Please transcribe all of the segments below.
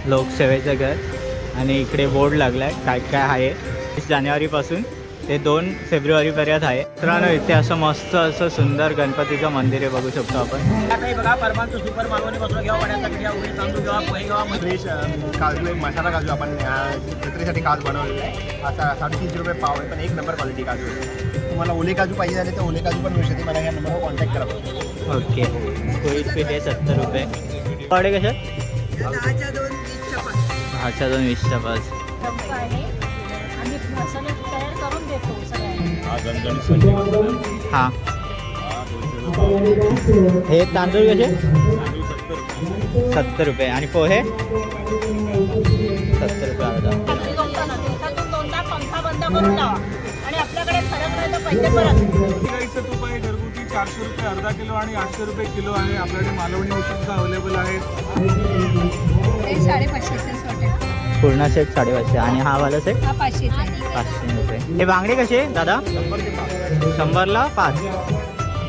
लोकसेवेचं घर आणि इकडे बोर्ड लागला आहे काय काय आहे. 20 जानेवारीपासून ते 2 फेब्रुवारीपर्यंत आहे. मित्रांनो इथे असं मस्त असं सुंदर गणपतीचं मंदिर आहे, बघू शकतो आपण. काही बघा परमानंद सुपर मालवणी बसला घ्या वड्यासाठी घ्या उघडे तांदूळ घ्या पोहे घ्या फ्रेश काजू आहे मसाला काजू आपण जत्रेसाठी काजू बनवलेला आहे. आता 350 रुपये पाव आहे पण एक नंबर क्वालिटी काजू आहे. तुम्हाला ओले काजू पाहिजे झाले तर ओले काजू पण मिळू शकते. मला या नंबरवर कॉन्टॅक्ट करा. ओके कोळीत पीठ आहे 70 रुपये. पावडे कशा? 10च्या 2 10च्या 2 20च्या 5. आम्ही मसाले तयार करून देतो सगळ्यांना. हां हे तांदूळ कसे? 70 रुपये आणि पोहे 70 रुपये अर्धा. खात्री करताना दिवसातून 2दा पंखा बंद करून लावा आणि आपल्याकडे फरक नाही तर पैसे परत. गाईचं तूप आहे घरगुती 400 रुपये अर्धा किलो आणि 800 रुपये किलो आहे. आपल्याकडे मालवणी सुद्धा अवेलेबल आहे. हे 550चे वाटे. पूर्ण सेट 550 आणि हा वाला सेट हा 500चा आहे. 500 रुपये. हे बांगडे कसे दादा? 100ला 5.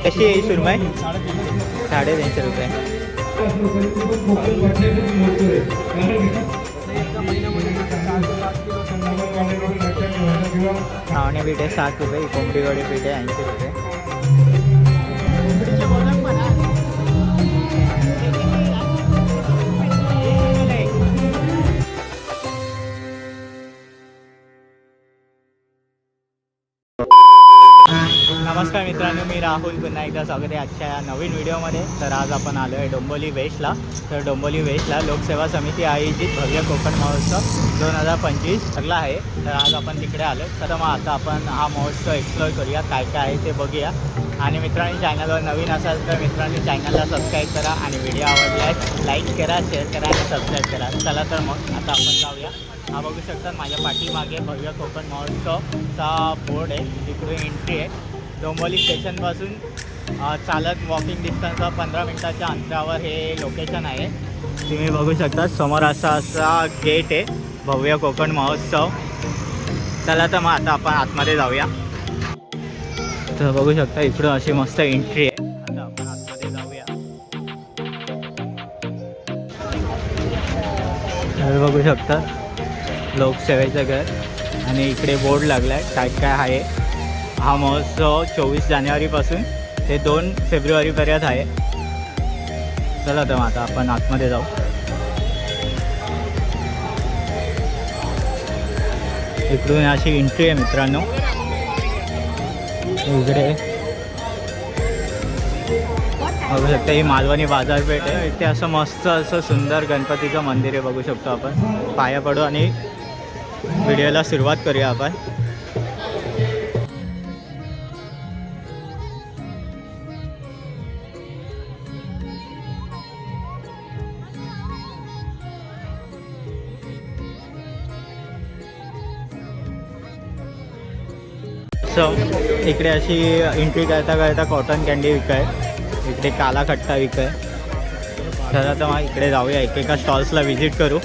कशी आहे सुरमई? 350 रुपये. खावणे पीठ आहे 60 रुपये. कोंबडी वडे पीठ आहे 80 रुपये. नमस्कार मित्रांनो, मी राहुल पुन्हा एकदा स्वागत आहे आजच्या या नवीन व्हिडिओमध्ये. तर आज आपण आलो आहे डोंबिवली वेस्टला. तर डोंबिवली वेस्टला लोकसेवा समिती आयोजित भव्य कोकण महोत्सव 2025 ठरला आहे. तर आज आपण तिकडे आलो. तर मग आता आपण हा महोत्सव एक्सप्लोर करूया, काय काय आहे ते बघूया. आणि मित्रांनी चॅनलवर नवीन असाल तर मित्रांनी चॅनलला सबस्क्राईब करा आणि व्हिडिओ आवडल्यास लाईक करा, शेअर करा आणि सबस्क्राईब करा. चला तर मग आता आपण जाऊया. हा बघू शकता माझ्या पाठीमागे भव्य कोकण महोत्सवचा बोर्ड आहे. इकडे एंट्री आहे. डोंबिवली स्टेशनपासून चालत वॉकिंग डिस्टन्सवर 15 मिनिटाच्या अंतरावर हे लोकेशन आहे. तुम्ही बघू शकता समोर असा गेट आहे भव्य कोकण महोत्सव. चला तर मग आता आपण आतमध्ये जाऊया. तर बघू शकता इकडं अशी मस्त एंट्री आहे. आता आपण आतमध्ये जाऊया. तर बघू शकता लोकसेवेचं घर आणि इकडे बोर्ड लागला आहे काय काय आहे. हा महोत्सव 24 जानेवारीपासून ते 2 फेब्रुवारीपर्यंत आहे. चला तर मग आता आपण आतमध्ये जाऊ. इकडून अशी एंट्री आहे मित्रांनो. इकडे बघू शकता ही मालवणी बाजारपेठ आहे. इथे असं मस्त असं सुंदर गणपतीचं मंदिर आहे, बघू शकतो आपण. पाया पडू आणि व्हिडिओला सुरुवात करूया आपण. इकडे अशी एंट्री करता करता कॉटन कॅन्डी विकाय. इकडे काला खट्टा विकाय. चला तर मग इकडे जाऊया, एकेका स्टॉल्सला व्हिजिट करू.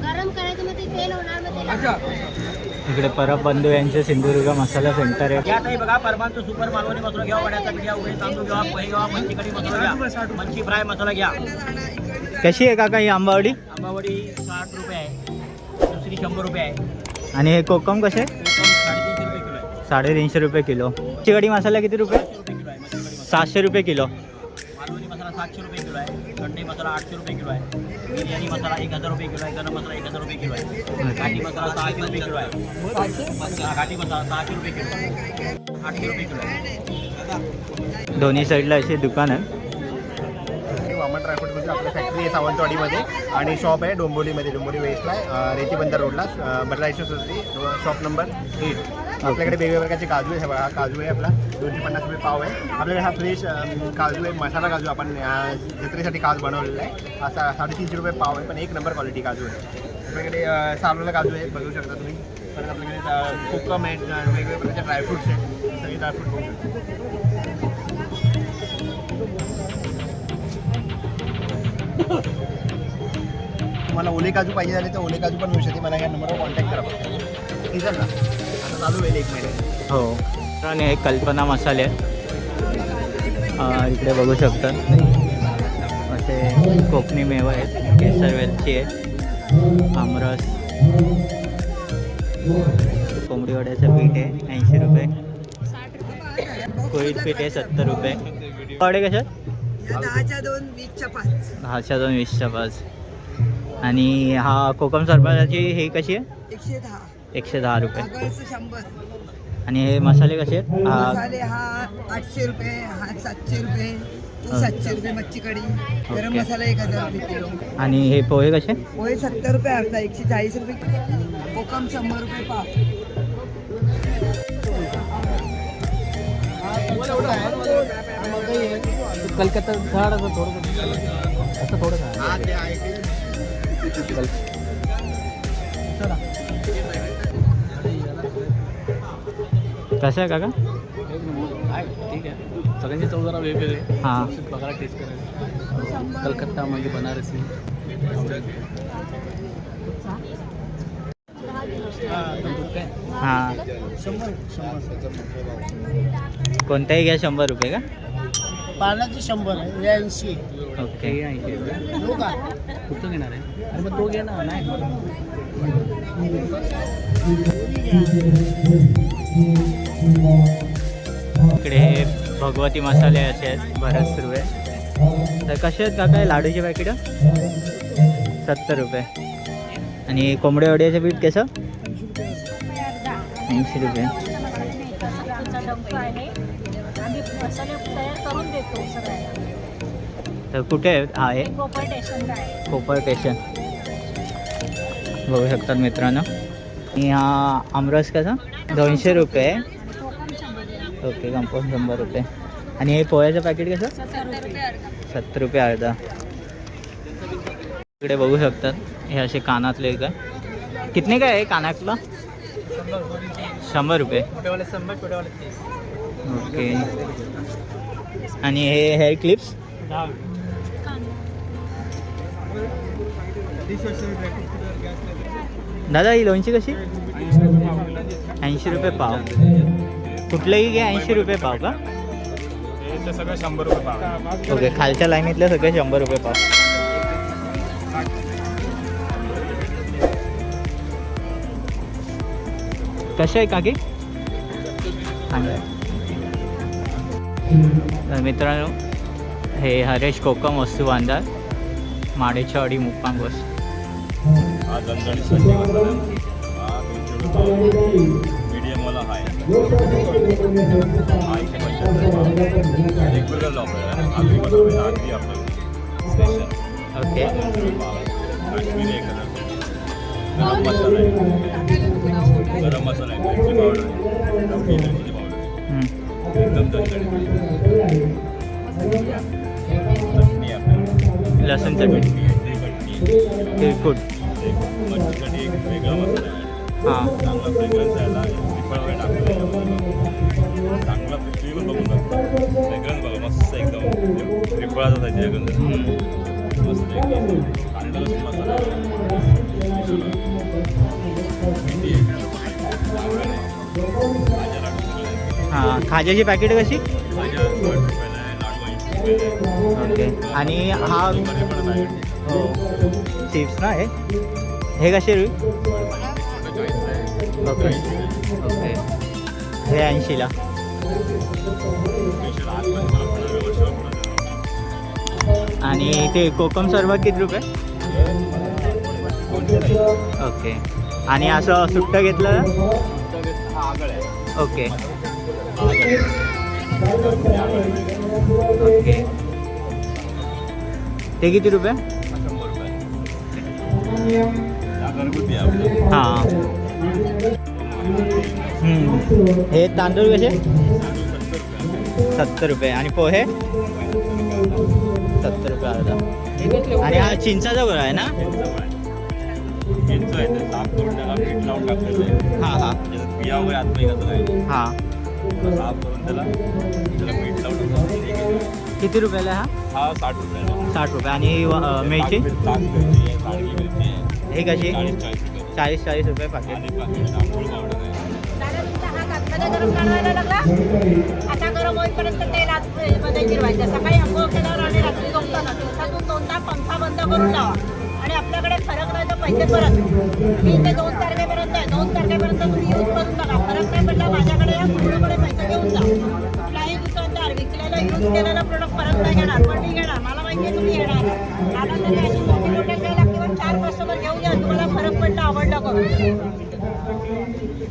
गरम करायचं मग ते तेल होणार मग तेल. इकडे परब बंधू यांचे सिंधुदुर्ग मसाला सेंटर आहे. घ्या काही बघा परमानंद सुपर मालवणी बसला घ्या वड्यासाठी घ्या उघडे तांदूळ घ्या पोहे घ्या मच्छी कढी मसाला घ्या मच्छी फ्राय मसाला घ्या. कशी आहे काका ही आंबावडी? आंबावडी 60 रुपये आहे. दुसरी 100 रुपये आहे. आणि हे कोकम कसे? 350 रुपये किलो आहे. 350 रुपये किलो. मच्छी कढी मसाला किती रुपये? 700 रुपये किलो आहे. मच्छी कढी मसाला 700 रुपये किलो. मालवणी मसाला 700 रुपये किलो आहे. कढी मसाला 800 रुपये किलो आहे. बिर्याणी मसाला 1000 रुपये किलो आहे. गरम मसाला 1000 रुपये किलो आहे. घाटी मसाला 600 रुपये किलो आहे. घाटी मसाला 600 रुपये किलो आहे. 800 रुपये किलो आहे. दोन्ही साईडला अशी दुकान आहे. वामन ड्रायफ्रूटमध्ये आपल्या फॅक्टरी आहे सावंतवाडीमध्ये आणि शॉप आहे डोंबिवलीमध्ये. डोंबिवली वेस्टला आहे, रेती बंदर रोडला बटलायची सोसायटी, शॉप नंबर 8. आपल्याकडे वेगवेगळ्या प्रकारचे काजू आहे. हा काजू आहे आपला 250 रुपये पाव आहे. आपल्याकडे हा फ्रेश काजू आहे मसाला काजू आपण जत्रेसाठी काजू बनवलेला आहे. हा 350 रुपये पाव आहे पण एक नंबर क्वालिटी काजू आहे. आपल्याकडे सालवाला काजू आहे, बघू शकता तुम्ही. परत आपल्याकडे कोकम आहे, वेगवेगळ्या प्रकारचे ड्रायफ्रूट्स आहेत. सगळे ड्रायफ्रूट बघू शकता. तुम्हाला ओले काजू पाहिजे झाले तर ओले काजू पण मिळू शकते. मला या नंबरवर कॉन्टॅक्ट करा. ठीक आहे ना. चालू होईल 1 महिन्यात. हो. आणि हे कल्पना मसाले इकडे बघू शकतात. असे कोकणी मेवा आहेत, केसर वेलची आहे, आमरस, कोंबडी वड्याचं पीठ आहे 80 रुपये, कोळीत पीठ आहे 70 रुपये. वडे कशात? 10च्या 2 20च्या 5. 10च्या 2 20च्या 5. आणि हा कोकम सरबताची ही कशी आहे? 110. 110 रुपये. आगळचं 100. आणि हे मसाले कसे आहेत? मसाले हा 800 रुपये, हा 700 रुपये, तो 700 रुपये. मच्छी कढी, गरम ओके. मसाला 1000 रुपये किलो. आणि हे पोहे कसे? पोहे 70 रुपये अर्धा, 140 रुपये. कोकम 100 रुपये पाव. कलकत्ता झाड असं थोडं असं थोडं कसं आहे काका? ठीक आहे. सगळ्यांची चव जरा वेगवेगळे. हां. बघायला टेस्ट करायचं. कलकत्ता म्हणजे बनारसी. हां. कोणताही घ्या 100 रुपये का? पानाची 100 आहे, 80. ओके. हो का? कुठं घेणार आहे? अरे मग तो घे ना. नाही इकडे भगवती मसाले असे आहेत, बरेच सुरू आहे. तर कसे आहेत काका लाडूचे पॅकेट? 70 रुपये. आणि कोंबडे वड्याचं पीठ कसं? 80 रुपये. डंक आहे. आम्ही मसाले तयार करून देतो सगळ्यांना. तर कुठे आहे? हा आहे कोपर स्टेशनला आहे. कोपर स्टेशन, बघू शकतात मित्रांनो. आणि हा आमरस कसा? 200 रुपये. कोकम 100. ओके, कंपाऊंड 100 रुपये. आणि हे पोह्याचं पॅकेट कसं? 70 रुपये अर्धा. 70 रुपये अर्धा. इकडे बघू शकतात हे असे कानातले काय. कितने काय आहे कानातला? 100 रुपये. ओके. आणि हे हेअर क्लिप्स? दादा ही लोणची कशी? 80 रुपये पाव. कुठलंही घ्या 80 रुपये पाव का? ते सगळं 100 रुपये पाव. ओके, खालच्या लाईनीतले सगळे 100 रुपये पाव. कसे आहे काकी? तर मित्रांनो हे हरेश कोकम वस्तू बांधार, माडेच्यावाडी मुक्काम बस. मीडियमवाला आहे. रेग्युलर अगदी आपलं स्पेशल. ओके. काश्मीरी आहे कलर. गरम मसाला आहे. गरम मसाला आहे. मिरची पावडर आहे. लवंगी मिरची पावडर आहे. एकदम दणदणीत. चटणी आपल्याला. लसूण चटणी, तिळकुट. मच्छीसाठी एक वेगळा मसाला आहे. हां. चांगला फ्रेग्रन्स यायला श्रीफळ वगैरे टाकलं. चांगला तुम्ही पण बघून बघा. फ्रेग्रन्स बघा मस्त एकदम श्रीफळाचा आहे गंध मस्त एकदम. कांदा लसूण मसाला हां. खाज्याची पॅकेट कशी? भाज्या 60 रुपयाला आहे. लाडू 80 रुपयाला आहे. ओके. आणि हा मध्ये पण आहे. हो चिप्स ना हे कसे रुई? 40 आहे. ओके. ओके. हे 80ला. स्पेशल आतमध्ये मला पण वर्षभर पुढं आणि ते कोकम सरबत किती रुपये? ओके. आणि असं सुट्टं घेतलं? हा आगळ आहे. ओके. ओके. ते किती रुपये? 100 रुपये. हा घरगुती आहे आपलं. हां. हे तांदूळ कसे? 70 रुपये. आणि पोहे 70 रुपये अर्धा. आणि हा चिंचाचा गोळा आहे ना? चिंच आहे ते साफ करून त्याला मीठ लावून टाकलेलं आहे. हां हां त्याच्यात बिया वगैरे आतमध्ये घातलं आहे. हां. साफ करून त्याला मीठ लावून टाकलं. किती रुपयाला हा? हा 60 रुपये. 60 रुपये. आणि मिरची? लाल मिरची आहे, काळी मिरची आहे. हे कशी? 40-40 रुपये. 40 रुपये पाकिट. आणि पाकिट तांदूळ पावडर आहे. गरम जाणवायला लागला आता गरम होईपर्यंत तेलात मध्ये गिरवायचं. सकाळी अंघोळ केल्यावर आणि रात्री झोपताना दिवसातून 2दा पंखा बंद करून लावा. आणि आपल्याकडे फरक नाही तर पैसे परत. मी इथे 2 तारखेपर्यंत आहे. 2 तारखेपर्यंत तुम्ही यूज करून बघा. फरक नाही पडला माझ्याकडे या पूर्णपणे पैसे घेऊन जा. कुठलाही दुकानदार विकलेला यूज केलेला प्रोडक्ट परत नाही घेणार, पण मी घेणार. मला माहिती आहे तुम्ही येणार. मला तरी अशी मोठी मोठी घ्यायला किंवा 4 कस्टमर घेऊन या. तुम्हाला फरक पडला आवडला करून.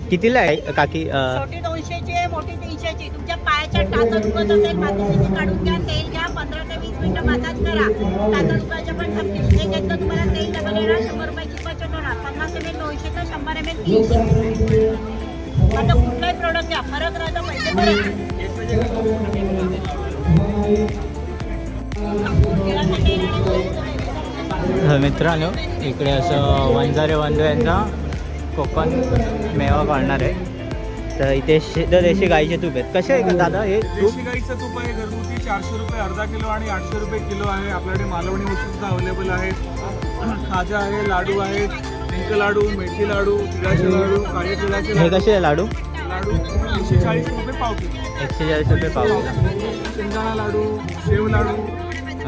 कितीला आहे काकी? छोटी 200ची आहे, मोठी 300ची. तुमच्या पायाच्या टाचा दुखत असेल मातीची काढून घ्या, तेल घ्या, 15 ते 20 मिनिटं मसाज करा. टाचा दुखायच्या पण थांबतील. हे घेतलं तुम्हाला तेल डबल येणार, 100 रुपयाची बचत होणार. 50 ml 200 तर 100 ml 300. आता कुठलाही प्रोडक्ट घ्या, फरक राहतो पैसे परत. मित्रांनो इकडे असं वंजारे बंधू यांचा कोकण मेवा काढणार आहे. तर इथे शुद्ध देशी गाईचे तूप आहेत. कसे आहे दादा हे तूप? देशी गाईचं तूप आहे घरगुती 400 रुपये अर्धा किलो आणि 800 रुपये किलो आहे. आपल्याकडे मालवणी वस्तू सुद्धा अवेलेबल आहेत. खाजा आहे, लाडू आहेत, डिंक लाडू, मेथी लाडू, तिळाचे लाडू, काळे तिळाचे हे लाडू. कसे आहे लाडू? लाडू 140 रुपये पाव किलो. 140 रुपये पाव किलो. शेंगदाणा लाडू, शेव लाडू,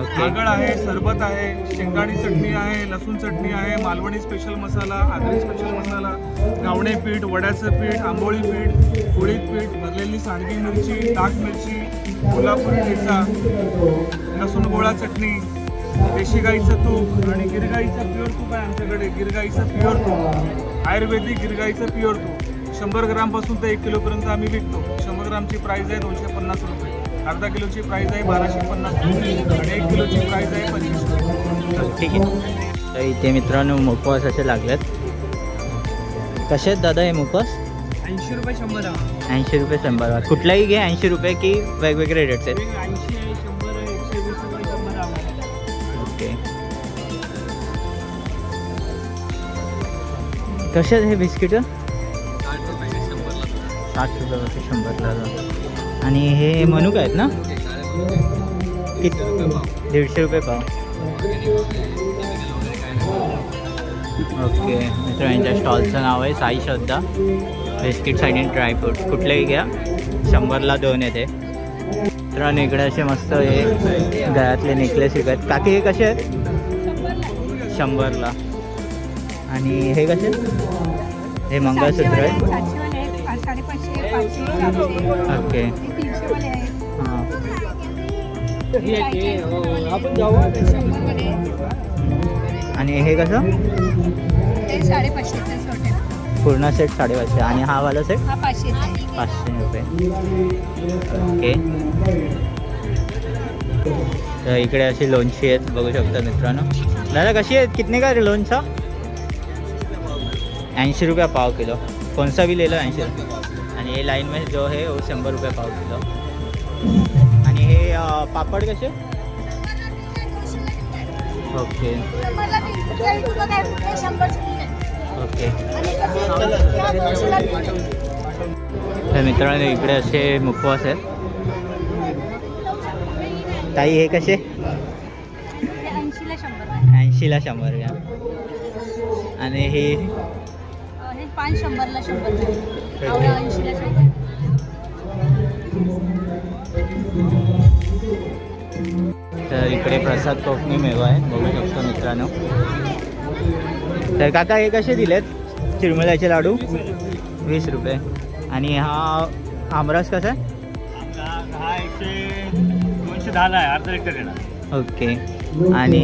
ओके. आगळ आहे, सरबत आहे, शेंगदाणी चटणी आहे, लसूण चटणी आहे, मालवणी स्पेशल मसाला, आगरी स्पेशल मसाला, गावणे पीठ, वड्याचं पीठ, आंबोळी पीठ, उडीद पीठ, भरलेली सांडगी मिरची, टाक मिरची, कोल्हापुरी ठेचा, लसूण गोळा चटणी, देशी गाईचं तूप आणि गिरगाईचं प्युअर तूप आहे आमच्याकडे. गिरगाईचं प्युअर तूप, आयुर्वेदिक गिरगाईचं प्युअर तूप. 100 ग्रामपासून ते 1 किलोपर्यंत आम्ही विकतो. 100 ग्रामची प्राईस आहे 250 रुपये. अर्धा किलोची प्राईस आहे 1250 रुपये आणि 1 किलोची प्राईस आहे 25 रुपये. ठीक आहे. तर इथे मित्रांनो मुखवास असे लागलेत. कसे आहेत दादा हे मुखवास? 80 रुपये 100 आहे. 80 रुपये 100. कुठलाही घे 80 रुपये की वेगवेगळे रेट्स आहेत? 80 आहे, 100 आहे, 120 रुपये 100 आहे. ओके. कसे आहेत हे बिस्किट? 60 रुपये 100ला. आणि हे मनुका आहेत ना? किती? 150 रुपये पाव. ओके मित्र यांच्या स्टॉलचं नाव आहे साई श्रद्धा बिस्किट्स आणि ड्रायफ्रूट्स. कुठलेही घ्या 100ला 2 येते. मित्रांनो इकडे असे मस्त हे गळ्यातले नेकलेस विकत. काकी हे कसे आहेत? 100ला. आणि हे कसे? हे मंगळसूत्र आहे. ओके हां. आणि हे कसं? पूर्ण सेट 550. आणि हा वाला सेट 500 रुपये. ओके. तर इकडे अशी लोणची आहेत बघू शकता मित्रांनो. दादा कशी आहेत? कितने का लोणचा? 80 रुपये पाव किलो. कौन सा भी ले लो 80 रुपये. आणि हे लाईन में जो है वो 100 रुपये पाव किलो. आणि हे पापड कसे? Okay okay. तर मित्रांनो इकडे असे मुखवास आहेत. ताई हे कसे? 80ला 100 घ्या. आणि हे 100ला 100. तर इकडे प्रसाद कोकणी मेवा आहे बघू शकतो मित्रांनो. तर काका हे कसे दिलेत? चिरमुल्याचे लाडू 20 रुपये. आणि हा आमरस कसा आहे? हा 210ला आहे, अर्धा लिटर येणार. ओके. आणि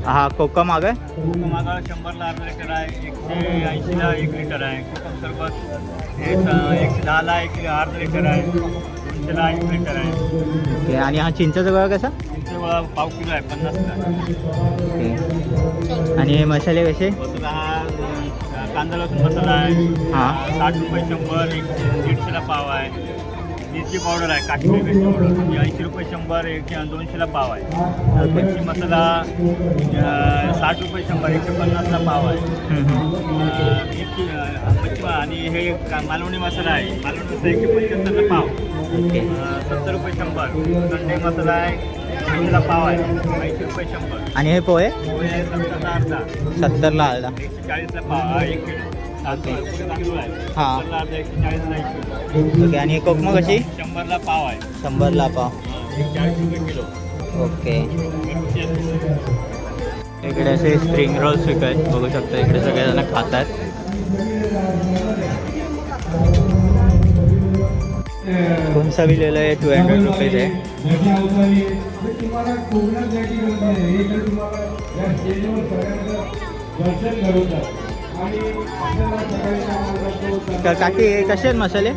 हा कोकम आहे? मागा 100ला अर्धा लिटर आहे, 180ला 1 लिटर आहे. कोकम सरबत हे 110ला अर्धा लिटर आहे, 200ला 1 लिटर आहे. ओके. आणि हा चिंचेचा गोळा कसा? चिंचेचा पाव किलो आहे 50ला. ओके. आणि हे मसाले कसे? मसाला हा कांदा लसूण मसाला आहे. हां. 60 रुपये 100, 150ला पाव आहे. मिरची पावडर आहे, काश्मीरी मिरची पावडर 80 रुपये 100, 200ला पाव आहे. मिरची मसाला 60 रुपये 100, 150ला पाव आहे. मिरची आणि हे मालवणी मसाला आहे. मालवणी मसाला 175ला पाव. ओके. 70 रुपये 100. संडे मसाला आहे 80ला पाव आहे, 80 रुपये 100. आणि हे पोहे? पोहे 70ला अर्धा, 70ला अर्धा. 140ला पाव 1 किलो. हां ओके. आणि कोकमा कशी? 100ला पाव आहे. 100ला पाव. 40 रुपये किलो. ओके. इकडे असे स्प्रिंग रोल्स विकत बघू शकता. इकडे सगळेजण खातात. कोणसा भी लिहिलं आहे 200 रुपीज आहे. काकी हे कसे आहेत मसाले?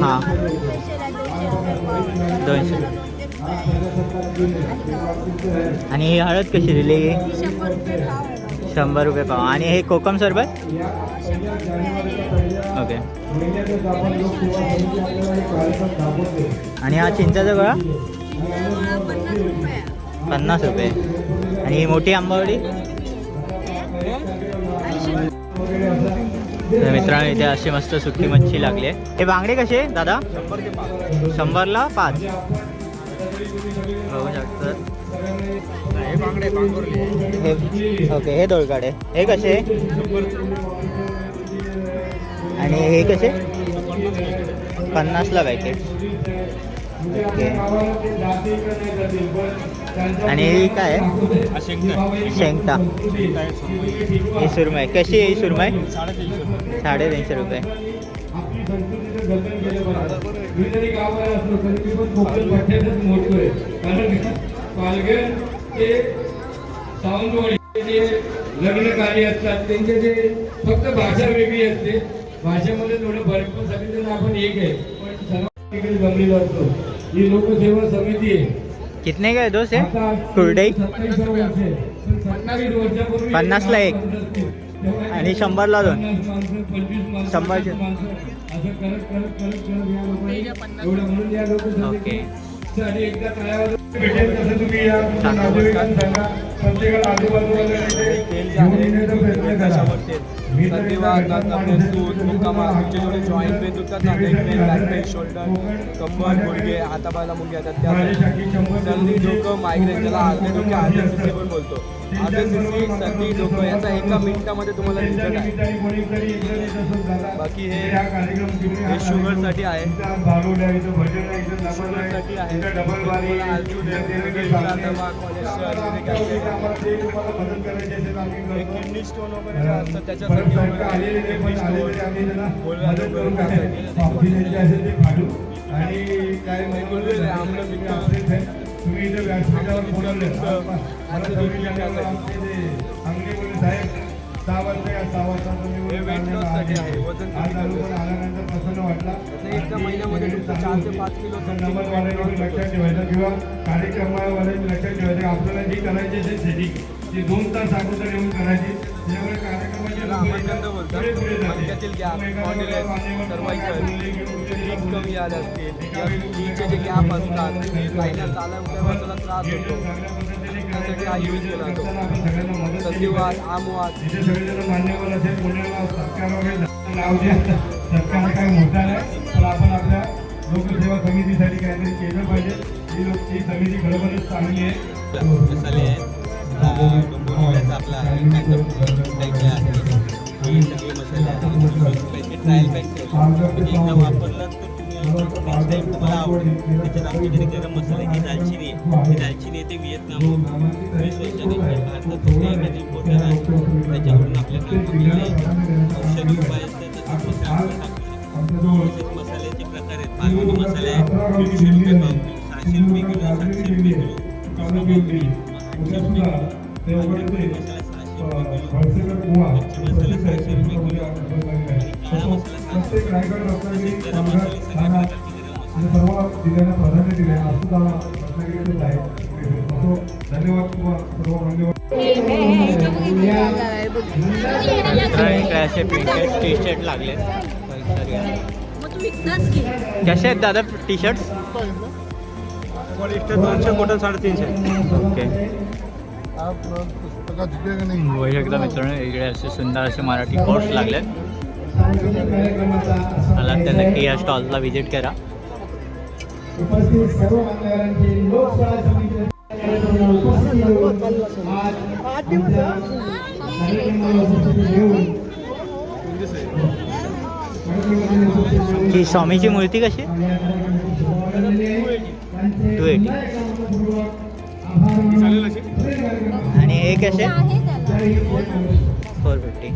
हां 200. आणि ही हळद कशी दिली? 100 रुपये पाव. आणि हे कोकम सरबत? ओके. आणि हा चिंचाचा गोळा 50 रुपये. आणि ही मोठी आंबावडी? तर मित्रांनो इथे अशी मस्त सुकी मच्छी लागली आहे. हे बांगडे कसे दादा? 100ला 5 बघू शकतात. हे ओके. हे दोळकाडे हे कसे? आणि हे कसे? 50ला पॅकेट. ओके. आणि ही काय आहे? शेंगटा. ही सुरमई कशी आहे? ही सुरमई 350 रुपये. लग्न कार्य असतात त्यांचे जे फक्त भाषा वेगळी असते. भाषेमध्ये थोडं भरपूर सगळेजण आपण एक आहे पण सर्व तिकडे जमलेलो असतो. ही लोकसेवा समिती आहे. कितने का है दो से? कुरडई 50ला 1 आणि 100ला 2. 100चे. ओके. एकदा तळ्यावर भेटेल तसं तुम्ही या नातेवाईकांना सांगा. प्रत्येकाला आजूबाजूला जॉईंट पेन दुखतात ना, neck pain, back pain, shoulder, कंबर, गुडघे, हातापायाला मुंगे येतात त्यासाठी सर्दी, डोकं, मायग्रेन, ज्याला अर्धे डोके अर्धे सिसी पण बोलतो. अर्धे सिसी, सर्दी, डोकं याचा एका मिनिटामध्ये तुम्हाला रिझल्ट आहे. बाकी हे शुगरसाठी आहे. शुगरसाठी आहे. किडनी स्टोन वगैरे जे असतात त्याच्यासाठी वजन एका महिन्यामध्ये तुमचं 4 ते 5 किलो लक्षात ठेवायचं किंवा कार्यक्रमावाले लक्षात ठेवायचं. आपल्याला जी करायची असेल सेटिंग ती 2 तास अगोदर येऊन करायची. त्यामुळे कार्यक्रमाचे मणक्यातील गॅप, स्पॉन्डिलायटिस, सर्वाइकल, कमी आले असतील, नीचे जे गॅप असतात, काहींना चाला उठल्या बसायला त्रास होतो, त्यासाठी हा यूज केला जातो. संधिवात, आमवात. तिथे सगळेजण मान्यवर असेल. पुण्याला सरकार वगैरे नाव जे सरकार काय मोठा नाही पण आपण आपल्या लोकसेवा समितीसाठी काहीतरी केलं पाहिजे. ही समिती खरोखरच चांगली आहे. मसाले आहेत. आपला ही सगळे मसाले आहेत. ट्रायल पॅक एकदा वापरलं तर नेक्स्ट टाईम तुम्हाला आवडेल. त्याच्यात आमच्याकडे गरम मसाला ही दालचिनी आहे. ही दालचिनी येते व्हिएतनाम. 20 वर्षांनी भारतात फक्त एकच इम्पोर्टर आहे. त्याच्याकडून आपल्याकडे औषधी उपाय असतात. मसाल्याचे प्रकार आहेत. मालवणी मसाले आहेत 300 रुपये पाव किलो, 600 रुपये किलो, 700 रुपये किलो. मसाला 600 रुपये किलो, मच्छी मसाला 600 रुपये किलो, काळा मसाला 700 रुपये किलो, गरम मसाले सगळ्या प्रकारचे गरम मसाले. सर्व जिल्ह्यांना प्राधान्य दिले आहे. असं रत्नागिरीतच आहे. धन्यवाद तुम्हाला सर्व मान्यवर. काय असे प्रिंटेड टी शर्ट लागले. मग तू विकतास की? कसे आहेत दादा टी शर्ट्स? इथे 200, कॉटन 350. ओके. बघू शकता मित्रांनो इकडे असे सुंदर असे मराठी कोर्स लागले. मला तर नक्की या स्टॉलला व्हिजिट करा. उपस्थित सर्व मान्यवरांची लोकशाही समिती ही स्वामीची मूर्ती कशी 280 आणि हे कसे 450.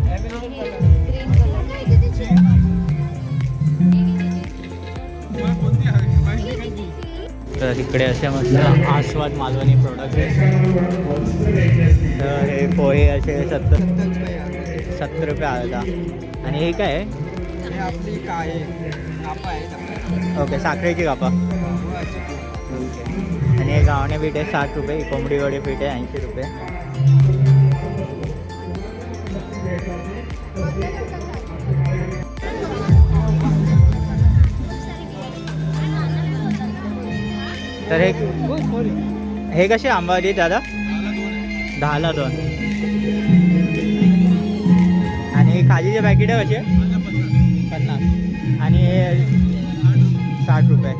तर इकडे असे मस्त आस्वाद मालवणी प्रोडक्ट आहेत. तर हे पोहे असे 70 रुपये अर्धा. आणि हे काय आहे? आपली काय कापा आहे ओके, साखरेची कापा. आणि हे गावणे पीठ आहे 60 रुपये. कोंबडी वडे पीठ आहे 80 रुपये. तर हे कसे आंबाडी दादा? 10ला 2. आणि हे खालीचे पॅकेट आहे कसे 50. आणि हे 60 रुपये.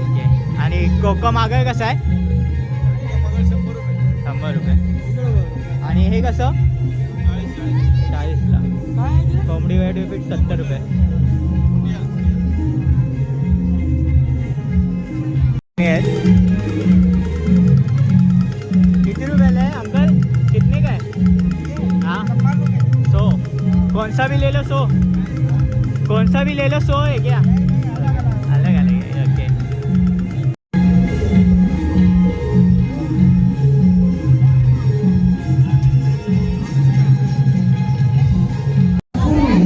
ओके. आणि कोकम आगळ कसं आहे? 100 रुपये. आणि हे कसं 40ला. कोंबडी वडे पीठ 70 रुपये. किती रुपयाला है अंकल? कितने का है? हाँ 100. कौन सा भी ले लो 100. कौन सा भी ले लो 100 है क्या? अलग अलग है. ओके.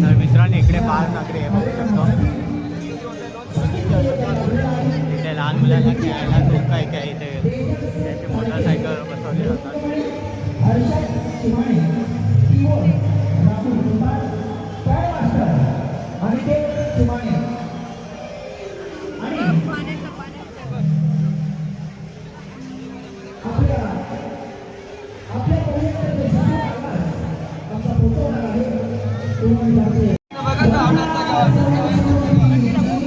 तर मित्रांनो इकडे बाल नागरी आहे बघू शकतो. इथे लहान मुलांना खेळायला खूप काय काय इथे त्याचे मोटरसायकल बसवले जातात.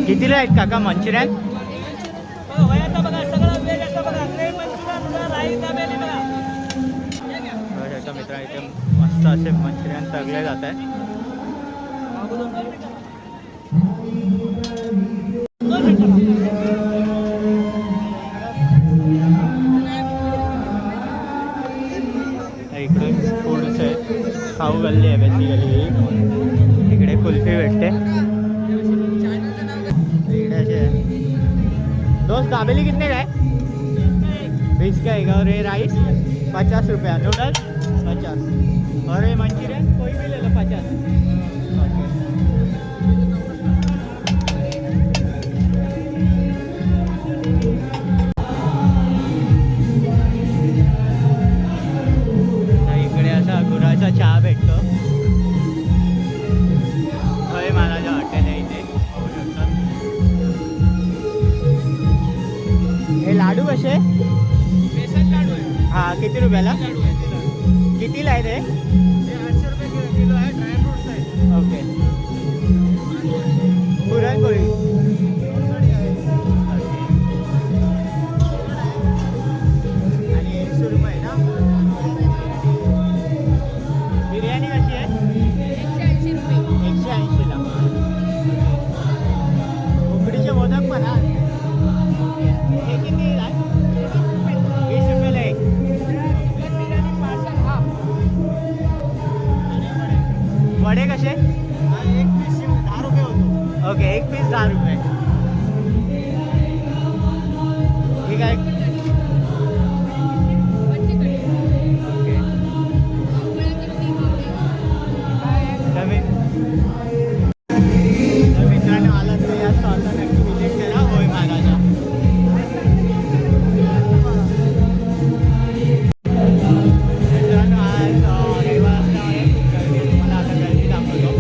कितीला आहेत काका मंचुरियन? मित्र इथे मस्त असे मंचुरियन तळले जात आहे. इकडे फूड्स आहे, खाऊ गल्ली आहे बेसिकली. इकडे कुल्फी भेटते. इकडे असे दोस्त दाबेली कितने का है? 20 का है. और ये राइस 50 रुपया. नूडल्स 50. और ये मंचूरियन कोई भी ले लो 50. इकडे असा गुराचा चहा भेटतो. हय महाराजा हॉटेल आहे इथे पाहू शकता. हे लाडू कसे? बेसन लाडू आहे. हा किती रुपयाला? कितीला आहे ते? 800 रुपये किलो आहे. ड्रायफ्रुट्स आहे. ओके. पुरणपोळी आणि 100 रुपये ना. बिर्याणी कशी आहे? 180ला. उकडीचे मोदक पण. हा हे किती आहे? 20 रुपयाला एक. वडे कसे? एक पीस 10 रुपये होतो. ओके, एक पीस 10 रुपये. ठीक आहे. तर मित्रांनो आला तर या स्टॉलला नक्की विजिट करा. होय महाराजा. मित्रांनो आज रविवार असल्यामुळे खूप गर्दी आहे. तुम्हाला आता गर्दी दाखवतो.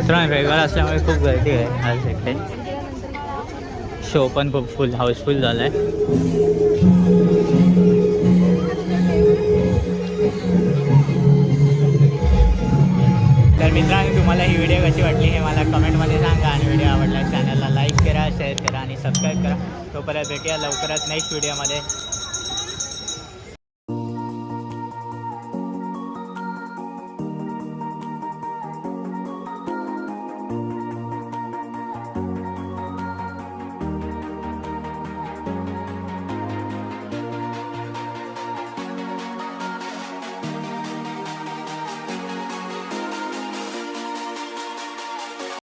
मित्रांनो रविवार असल्यामुळे खूप गर्दी आहे आज इकडे. शो पण खूप फुल हाऊसफुल झाला आहे. तर मित्रांनो तुम्हाला ही व्हिडिओ कशी वाटली हे मला कमेंटमध्ये सांगा आणि व्हिडिओ आवडला चॅनलला लाईक करा, शेअर करा आणि सबस्क्राईब करा. तोपर्यंत भेटूया लवकरच नेक्स्ट व्हिडिओमध्ये.